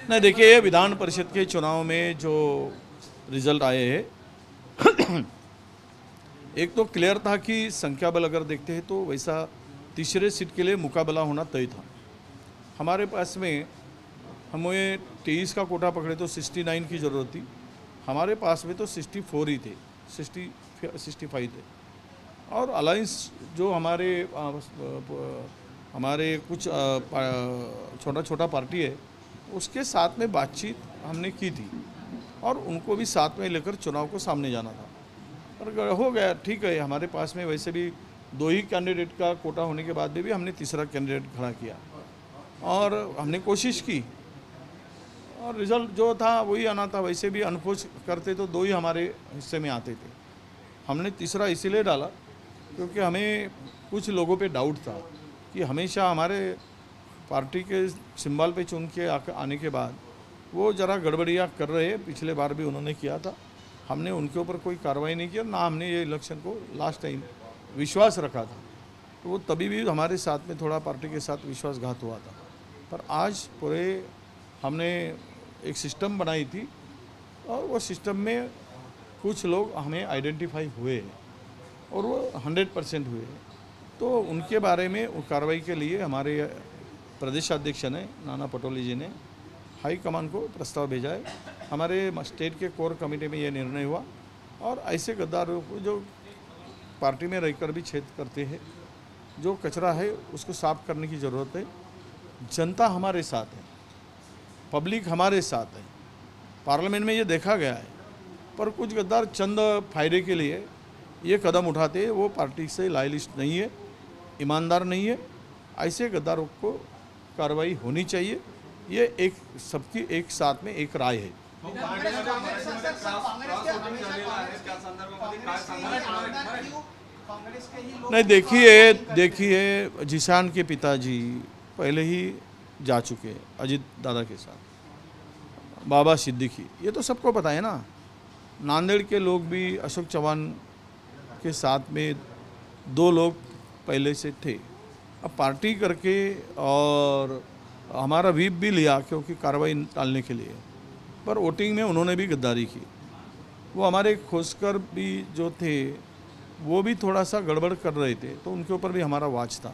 नहीं, देखिए विधान परिषद के चुनाव में जो रिजल्ट आए हैं एक तो क्लियर था कि संख्या बल अगर देखते हैं तो वैसा तीसरे सीट के लिए मुकाबला होना तय था। हमारे पास में हमें 23 का कोटा पकड़े तो 69 की ज़रूरत थी, हमारे पास में तो 64 ही थे, 65 थे। और अलायंस जो हमारे कुछ छोटा पार्टी है उसके साथ में बातचीत हमने की थी और उनको भी साथ में लेकर चुनाव को सामने जाना था और हो गया। ठीक है, हमारे पास में वैसे भी 2 ही कैंडिडेट का कोटा होने के बाद भी हमने तीसरा कैंडिडेट खड़ा किया और हमने कोशिश की और रिज़ल्ट जो था वही आना था। वैसे भी अनफोर्स करते तो 2 ही हमारे हिस्से में आते थे। हमने तीसरा इसीलिए डाला क्योंकि हमें कुछ लोगों पे डाउट था कि हमेशा हमारे पार्टी के सिंबल पे चुन के आने के बाद वो ज़रा गड़बड़ियाँ कर रहे हैं। पिछले बार भी उन्होंने किया था, हमने उनके ऊपर कोई कार्रवाई नहीं की, ना हमने ये इलेक्शन को लास्ट टाइम विश्वास रखा था। तो वो तभी भी हमारे साथ में थोड़ा पार्टी के साथ विश्वासघात हुआ था। पर आज पूरे हमने एक सिस्टम बनाई थी और वो सिस्टम में कुछ लोग हमें आइडेंटिफाई हुए हैं और वो 100% हुए हैं। तो उनके बारे में कार्रवाई के लिए हमारे प्रदेश अध्यक्ष ने नाना पटोले जी ने हाई कमान को प्रस्ताव भेजा है। हमारे स्टेट के कोर कमेटी में ये निर्णय हुआ और ऐसे गद्दारों को जो पार्टी में रहकर भी छेद करते हैं, जो कचरा है उसको साफ करने की ज़रूरत है। जनता हमारे साथ है, पब्लिक हमारे साथ है, पार्लियामेंट में ये देखा गया है। पर कुछ गद्दार चंद फायदे के लिए ये कदम उठाते हैं, वो पार्टी से लॉयलिस्ट नहीं है, ईमानदार नहीं है। ऐसे गद्दारों को कार्रवाई होनी चाहिए, ये एक सबकी एक साथ में एक राय है। नहीं, देखिए जिशान के पिताजी पहले ही जा चुके हैं अजीत दादा के साथ, बाबा सिद्दीकी, ये तो सबको पता है ना। नांदेड़ के लोग भी अशोक चौहान के साथ में 2 लोग पहले से थे। अब पार्टी करके और हमारा व्हीप भी लिया क्योंकि कार्रवाई टालने के लिए, पर वोटिंग में उन्होंने भी गद्दारी की। वो हमारे खोजकर भी जो थे वो भी थोड़ा सा गड़बड़ कर रहे थे, तो उनके ऊपर भी हमारा वाच था।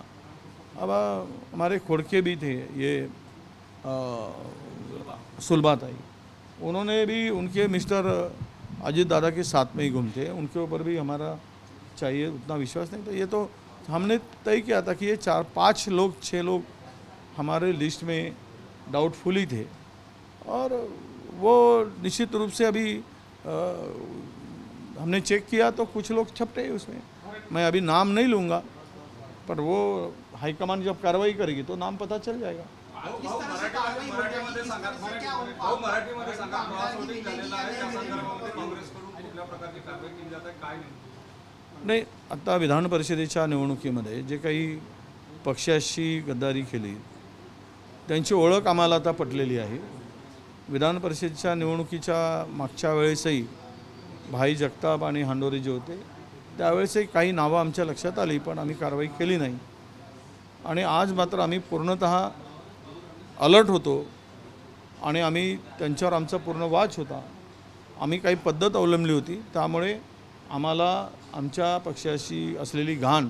अब हमारे खोड़के भी थे, ये सुलभा ताई, उन्होंने भी उनके मिस्टर अजीत दादा के साथ में ही घूमते, उनके ऊपर भी हमारा चाहिए उतना विश्वास नहीं। तो ये तो हमने तय किया था कि ये 4-5 लोग 6 लोग हमारे लिस्ट में डाउटफुल ही थे और वो निश्चित रूप से अभी हमने चेक किया तो कुछ लोग छपटे उसमें। मैं अभी नाम नहीं लूँगा, पर वो हाईकमान जब कार्रवाई करेगी तो नाम पता चल जाएगा। नाही, आता विधान परिषदेच्या निवडणुकीमध्ये जे काही पक्षाशी गद्दारी केली त्यांची ओळख आम्हाला आता पटलेली आहे। विधान परिषदेच्या निवडणुकीच्या मागच्या वेळेसही भाई जगताप आणि हांडोरे जे होते त्यावेळेसही काही नावं आमच्या लक्षात आली, पण आम्ही कारवाई केली नाही। आणि आज मात्र आम्ही पूर्णतः अलर्ट होतो आणि आम्ही त्यांच्यावर आमचा पूर्ण वाच होता। आम्ही काही पद्धत अवलंबली होती, त्यामुळे आम्हाला आमच्या पक्षाशी असलेली घाण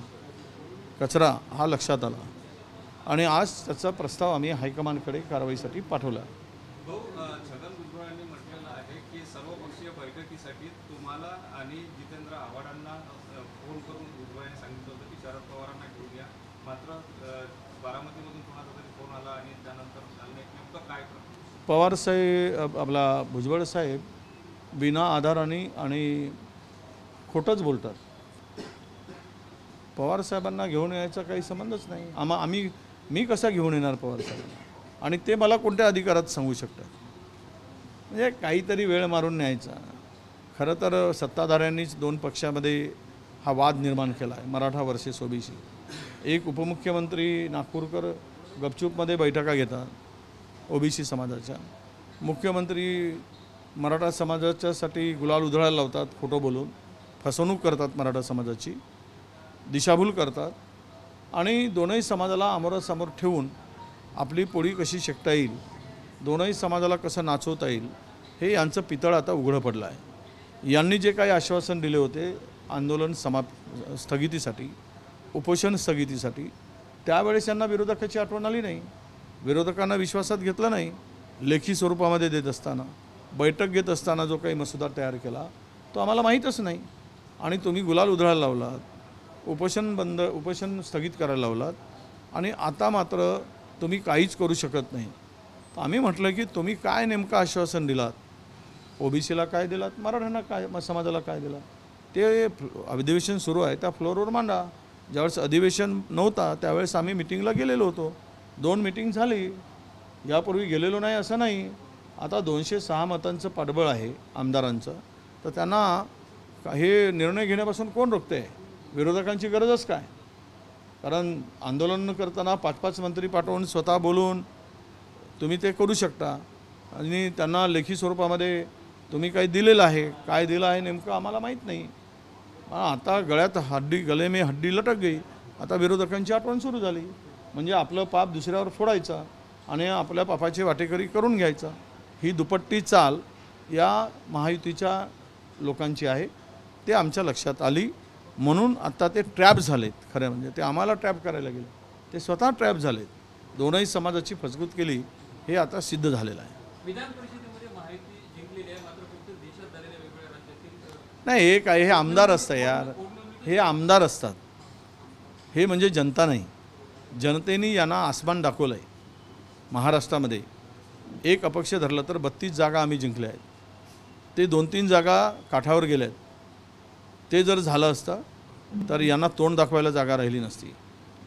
कचरा हा लक्षात आला आणि आज त्याचा प्रस्ताव आम्ही हायकमांडकडे कारवाईसाठी पाठवला। छगन भुजबळांनी म्हटलेलं आहे की सर्वपक्षीय बैठकीसाठी तुम्हाला आणि जितेंद्र आव्हाडांना फोन करून भुजबळांनी सांगितलं होतं की शरद पवारांना घेऊन या, मात्र बारामतीमधून कोणाचा तरी फोन आला आणि त्यानंतर नेमकं काय पवार साहेब आपला भुजबळ साहेब बिना आधाराने आणि खोटंच बोलतात। पवार साहेबांना घेऊन यायचा काही संबंधच नाही। मी कसा घेऊन येणार पवार साहेबांना, आणि ते मला कोणत्या अधिकारात सांगू शकतात? म्हणजे काहीतरी वेळ मारून न्यायचा। खरं तर सत्ताधाऱ्यांनीच 2 पक्षामध्ये हा वाद निर्माण केला आहे, मराठा वर्सेस ओबीसी। एक उपमुख्यमंत्री नागपूरकर गपचूपमध्ये बैठका घेतात ओबीसी समाजाच्या, मुख्यमंत्री मराठा समाजाच्यासाठी गुलाल उधळायला लावतात, खोटं बोलून फसवणूक करतात, मराठा समाजाची दिशाभूल करतात आणि दोनही समाजाला अमोरासमोर ठेवून आपली पोळी कशी शेकता येईल, दोनही समाजाला कसं नाचवता येईल हे यांचं पितळ आता उघडं पडलं आहे. यांनी जे काही आश्वासन दिले होते आंदोलन स्थगितीसाठी, उपोषण स्थगितीसाठी, त्यावेळेस यांना विरोधकाची आठवण आली नाही. विरोधकांना विश्वासात घेतलं नाही. लेखी स्वरूपामध्ये देत असताना, बैठक घेत असताना जो काही मसुदा तयार केला तो आम्हाला माहीतच नाही. आणि तुम्ही गुलाल उधळायला लावलात, उपोषण स्थगित करायला लावलात आणि आता मात्र तुम्ही काहीच करू शकत नाही. तर आम्ही म्हटलं की तुम्ही काय नेमकं आश्वासन दिलात, ओबीसीला काय दिलात, मराठ्यांना काय, समाजाला काय दिला, ते अधिवेशन सुरू आहे त्या फ्लोअरवर मांडा. ज्यावेळेस अधिवेशन नव्हता त्यावेळेस आम्ही मिटिंगला गेलेलो होतो. 2 मिटिंग झाली, यापूर्वी गेलेलो नाही असं नाही. आता 206 मतांचं पाठबळ आहे आमदारांचं, तर त्यांना हे निर्णय घेण्यापासून कोण रोखते? विरोधकांची गरजच काय? कारण आंदोलन करताना 5-5 मंत्री पाठवून स्वतः बोलून तुम्ही ते करू शकता आणि त्यांना लेखी स्वरूपामध्ये तुम्ही काही दिलेलं आहे, काय दिलं आहे नेमकं आम्हाला माहीत नाही. आता गळ्यात गले में हड्डी लटक गई. आता विरोधकांची आठवण सुरू झाली. म्हणजे आपलं पाप दुसऱ्यावर फोडायचा आणि आपल्या पापाची वाटेकरी करून घ्यायचा, ही दुपट्टी चाल या महायुतीच्या लोकांची आहे. ते आमच्या लक्षात आली म्हणून आता ते ट्रॅप झालेत. खरं म्हणजे ते आम्हाला ट्रॅप करायला गेले, ते स्वतः ट्रॅप झालेत. दोनही समाजाची फसगत केली हे आता सिद्ध झालेलं आहे. विधान परिषदेमध्ये माहिती जिंकलेली आहे, मात्र फक्त देशात झालेल्या वेगवेगळ्या राज्यातील नाही, हे काय, हे आमदार असतं यार, हे आमदार असतात. हे म्हणजे जनता नाही. जनतेने यांना आसमान दाखवलं आहे. महाराष्ट्रामध्ये एक अपक्ष धरलं तर 32 जागा आम्ही जिंकल्या आहेत. ते 2-3 जागा काठावर गेल्या आहेत. ते जर झालं असतं तर यांना तोंड दाखवायला जागा राहिली नसती.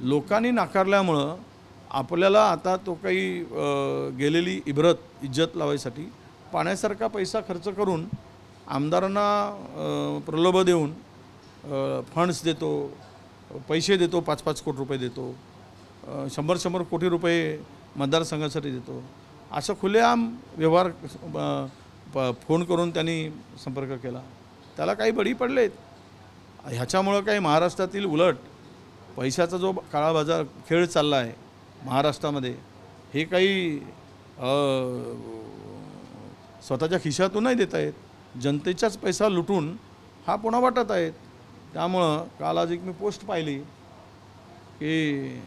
लोकांनी नाकारल्यामुळं आपल्याला आता तो काही गेलेली इज्जत लावायसाठी पाण्यासारखा पैसा खर्च करून आमदारांना प्रलोभ देऊन फंड्स देतो, पैसे देतो, 5-5 कोटी रुपये देतो, 100-100 कोटी रुपये मतदारसंघासाठी देतो, असं खुलेआम व्यवहार फोन करून त्यांनी संपर्क केला. त्याला काही बळी पडलेत. ह्याच्यामुळं काही महाराष्ट्रातील उलट पैशाचा जो काळा बाजार खेळ चालला आहे महाराष्ट्रामध्ये, हे काही स्वतःच्या खिशातून नाही देत आहेत, जनतेचाच पैसा लुटून हा पुन्हा वाटत आहेत. त्यामुळं काल आज एक मी पोस्ट पाहिली की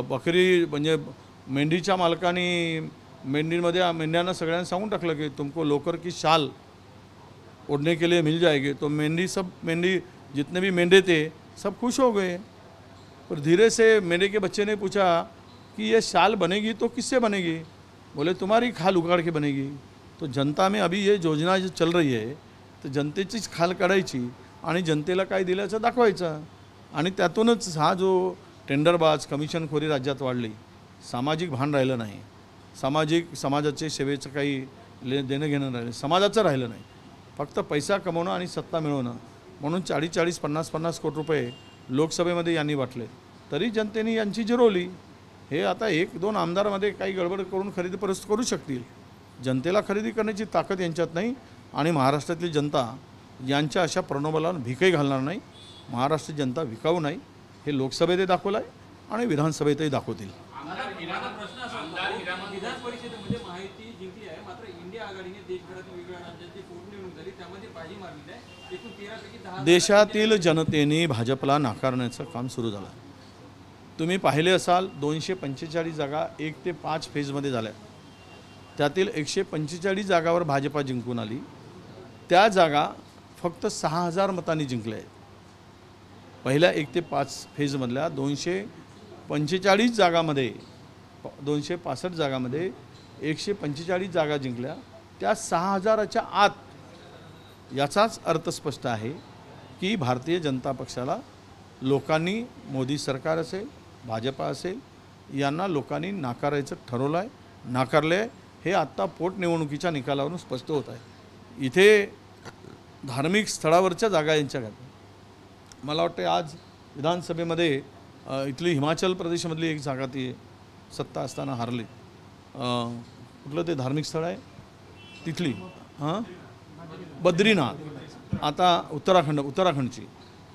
बकरी म्हणजे मेंढीच्या मालकाने मेंढ्यांना सगळ्यांना सांगून टाकलं की तुमको लोकर की शाल ओढ़ने के लिए मिल जाएगी. तो मेंढी जितने भी मेंढे थे सब खुश हो गए. पर धीरे से मेंढे के बच्चे ने पूछा कि ये शाल बनेगी तो किससे बनेगी? बोले तुम्हारी खाल उगाड़ के बनेगी. तो जनता में अभी ये योजना जो चल रही है तर जनतेचीच खाल काढायची आणि जनतेला काय दिल्याचं दाखवायचं. आणि त्यातूनच हा जो टेंडरबाज कमिशनखोरी राज्यात वाढली, सामाजिक भान राहिलं नाही, समाजाचे सेवेचं काही देणं घेणं राहिलं, समाजाचं राहिलं नाही, फक्त पैसा कमवणं आणि सत्ता मिळवणं. म्हणून 40-40, 50-50 कोटी रुपये लोकसभेमध्ये यांनी वाटले, तरी जनतेने यांची जिरवली. हे आता 1-2 आमदारामध्ये काही गडबड करून खरेदी परस्त करू शकतील. जनतेला खरेदी करण्याची ताकद यांच्यात नाही आणि महाराष्ट्रातली जनता यांच्या अशा प्रलोभनाला भिकही घालणार नाही. महाराष्ट्र जनता विकाऊ नाही, हे लोकसभेतही दाखवलं आहे आणि विधानसभेतही दाखवतील. विधान परिषदेमध्ये माहिती जिंकली आहे, मात्र इंडिया आघाडीने देशभरातील वेगवेगळ्या राज्यांची पोटनिवडणूक झाली, त्यामध्ये बाजी मारली आहे. एकूण 13 पैकी 10 देशातील जनतेने भाजपला नाकारण्याचं काम सुरू झालं. तुम्ही पाहिले असाल 245 जागा 1 ते 5 फेजमध्ये झाल्या. त्यातील 145 जागावर भाजपा जिंकून आली. त्या जागा फक्त 6000 मतांनी जिंकल्या आहेत. पहिल्या 1 ते 5 फेजमधल्या 245 जागामध्ये 265 जागामध्ये 145 जागा जिंकल्या, त्या 6000च्या आत. याचाच अर्थ स्पष्ट आहे की भारतीय जनता पक्षाला लोकांनी, मोदी सरकार असेल, भाजपा असेल, यांना लोकांनी नाकारायचं ठरवलं आहे, नाकारले. हे आत्ता पोटनिवडणुकीच्या निकालावरून स्पष्ट होत आहे. इथे धार्मिक स्थळावरच्या जागा यांच्या घात. मला वाटते आज विधानसभेमध्ये इथली हिमाचल प्रदेशमधली एक जागा ती सत्ता असताना हारली. कुठलं ते धार्मिक स्थळ आहे तिथली? बद्रीनाथ. आता उत्तराखंडची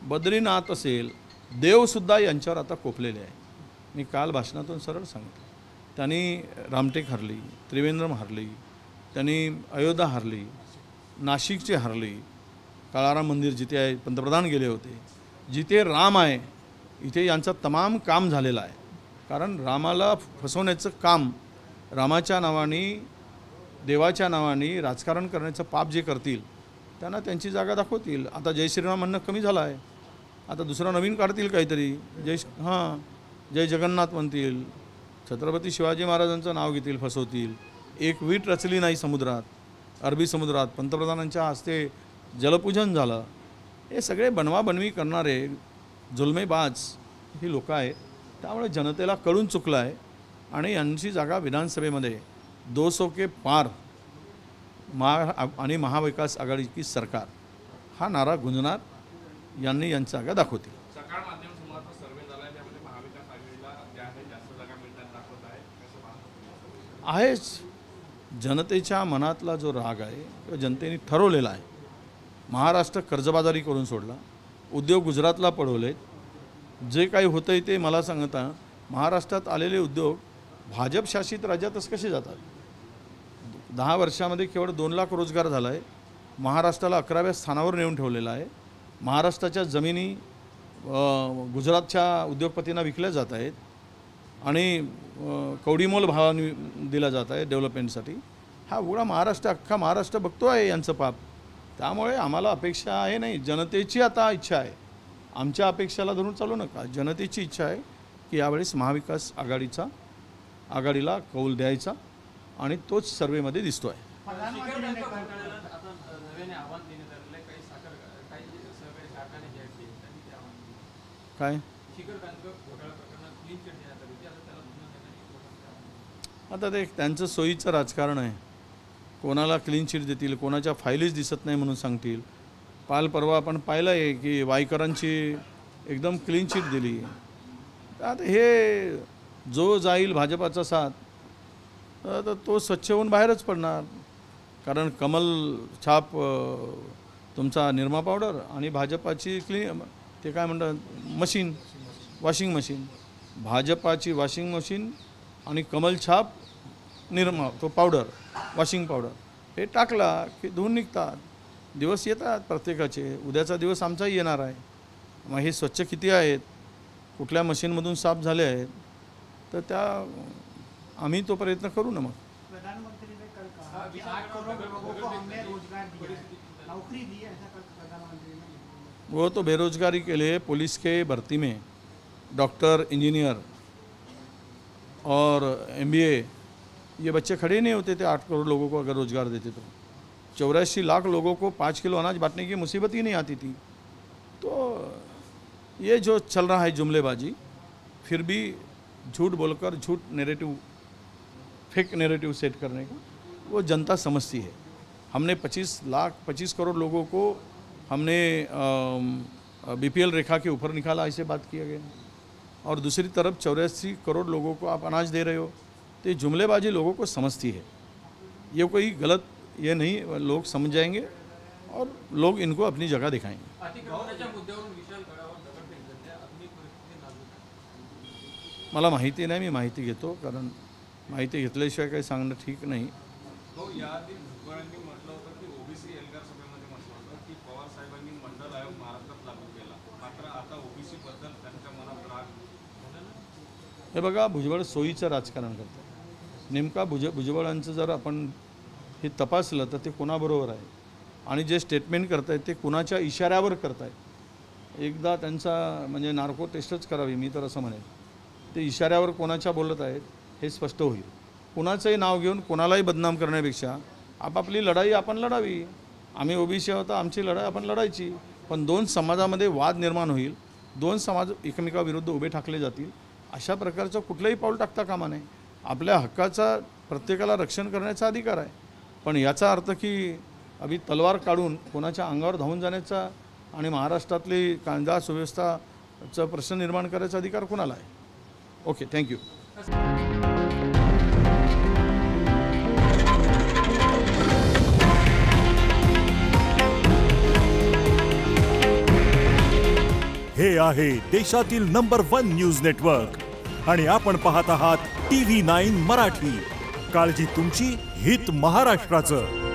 बद्रीनाथ असेल, देवसुद्धा यांच्यावर आता कोपलेले आहे. मी काल भाषणातून सरळ सांगितलं, त्यांनी रामटेक हरली, त्रिवेंद्रम हरली, त्यांनी अयोध्या हरली, नाशिकची हरली, काळाराम मंदिर जिथे आहे पंतप्रधान गेले होते, जिथे राम आहे इथे यांचं तमाम काम झालेलं आहे. कारण रामाला फसवण्याचं काम, रामाच्या नावाने देवाच्या नावाने राजकारण करण्याचं पाप जे करतील त्यांना त्यांची जागा दाखवतील. आता जय श्रीराम म्हणणं कमी झालं आहे, आता दुसरा नवीन काढतील काहीतरी, जय जगन्नाथ म्हणतील, छत्रपती शिवाजी महाराजांचं नाव घेतील, फसवतील. एक वीट रचली नाही समुद्रात, अरबी समुद्रात पंतप्रधानांच्या हस्ते जलपूजन झालं. हे सगळे बनवाबनवी करणारे जुलमेबाज ही लोक आहेत. त्यामुळे जनतेला कळून चुकलं आहे आणि यांची जागा विधानसभेमध्ये 200 के पार आणि महाविकास आघाडी की सरकार हा नारा गुंजणार. यांनी यांची जागा दाखवतील. सकाळ माध्यम समूहाचा सर्वे झाला आहे, त्यामध्ये महाविकास आघाडीला ज्या आहेत जास्त जागा मिळतात दाखवत आहे. कसं पाहतो? आहेच. जनतेच्या मनातला जो राग आहे तो जनतेने ठरवलेला आहे. महाराष्ट्र कर्जबाजारी करून सोडला, उद्योग गुजरातला पळवलेत. जे काही होतं आहे ते मला सांगता, महाराष्ट्रात आलेले उद्योग भाजप शासित राज्यातच कसे जातात? 10 वर्षामध्ये केवळ 2 लाख रोजगार झाला आहे. महाराष्ट्राला 11व्या स्थानावर नेऊन ठेवलेला आहे. महाराष्ट्राच्या जमिनी गुजरातच्या उद्योगपतींना विकल्या जात आहेत आणि कवडीमोल भावाने दिला जात आहे डेव्हलपमेंटसाठी. हा उघडा महाराष्ट्र, अख्खा महाराष्ट्र बघतो आहे यांचं पाप. त्यामुळे आम्हाला अपेक्षा आहे नाही, जनतेची आता इच्छा आहे. आमच्या अपेक्षाला धरून चालू नका. जनतेची इच्छा आहे की यावेळेस महाविकास आघाडीला कौल द्यायचा आणि तोच सर्वेमध्ये दिसतो आहे. काय आता ते त्यांचं सोयीचं राजकारण आहे. कोणाला क्लीन चिट देतील, कोणाच्या फाईलीच दिसत नाही म्हणून सांगतील. परवा आपण पाहिलं आहे की वाईकरांची एकदम क्लीन चिट दिली. आता हे जो जाईल भाजपाचा साथ तर तो स्वच्छ होऊन बाहेरच पडणार. कारण कमल छाप तुमचा निरमा पावडर आणि भाजपाची ते काय म्हणतात वॉशिंग मशीन, भाजपाची वॉशिंग मशीन आणि कमल छाप निरमा तो पावडर, वॉशिंग पावडर हे टाकला की धुवून निघतात. दिवस येतात प्रत्येकाचे. उद्याचा दिवस आमचाही येणार आहे. मग हे स्वच्छ किती आहेत, कुठल्या मशीनमधून साफ झाले आहेत, तर त्या आम्ही तो प्रयत्न करू ना. मग प्रधानमंत्री ने कल कहा कि 8 करोड़ लोगों को हमने रोजगार दिया है, नौकरी दी है, ऐसा कल प्रधानमंत्री ने। वो तो बेरोजगारी के लिए पुलिस के भर्ती में डॉक्टर, इंजीनियर और MBA ये बच्चे खड़े नहीं होते थे 8 करोड़ लोगों को अगर रोज़गार देते तो। 84 लाख लोगों को 5 किलो अनाज बांटने की मुसीबत ही नहीं आती थी। तो ये जो चल रहा है जुमलेबाजी, फिर भी झूठ बोलकर झूठ नैरेटिव, फेक नैरेटिव सेट करने का वो जनता समझती है। हमने 25 करोड़ लोगों को हमने BPL रेखा के ऊपर निकाला, ऐसे बात किया गया। और दूसरी तरफ 84 करोड़ लोगों को आप अनाज दे रहे हो, तो ये जुमलेबाजी लोगों को समझती है। ये कोई गलत ये नहीं, लोग समझ जाएंगे और लोग इनको अपनी जगह दिखाएंगे। मला माहिती नाही, मी माहिती घेतो, कारण माहिती घेतल्याशिवाय काही सांगणं ठीक नाही। तो याआधी भुजबळांनी म्हटलं होतं की ओबीसी एल्गार सभेमध्ये म्हटलं होतं की पवार साहेबांनी मंडल आयोग महाराष्ट्रात लागू केला, मात्र आता ओबीसी बद्दल त्यांच्या मनात राग। हे बघा, भुजबळ सोयीचं राजकारण करतात। नेमका भुजबळांचं जर आपण हे तपासलं तर ते कोणाबरोबर आहे आणि जे स्टेटमेंट करतायत ते कुणाच्या इशाऱ्यावर करतायत। एकदा त्यांचा म्हणजे नार्को टेस्टच करावी, मी तर असं म्हणेन। ते इशाऱ्यावर कोणाच्या बोलत आहेत हे स्पष्ट होईल। कुणाचंही नाव घेऊन कोणालाही बदनाम करण्यापेक्षा आपापली लढाई आपण लढावी। आम्ही ओबीसी होता, आमची लढाई आपण लढायची, पण दोन समाजामध्ये वाद निर्माण होईल, दोन समाज एकमेकाविरुद्ध उभे ठाकले जातील, अशा प्रकारचं कुठलंही पाऊल टाकता कामा नये। आपल्या हक्काचा प्रत्येकाला रक्षण करण्याचा अधिकार आहे, पण याचा अर्थ की अभी तलवार काढून कोणाच्या अंगावर धावून जाण्याचा आणि महाराष्ट्रातली कायदा सुव्यवस्थाचा प्रश्न निर्माण करायचा अधिकार कोणाला आहे? Okay, thank you. हे आहे देशातील नंबर 1 न्यूज नेटवर्क आणि आपण पाहत आहात TV9 मराठी. काळजी तुमची, हित महाराष्ट्राचं.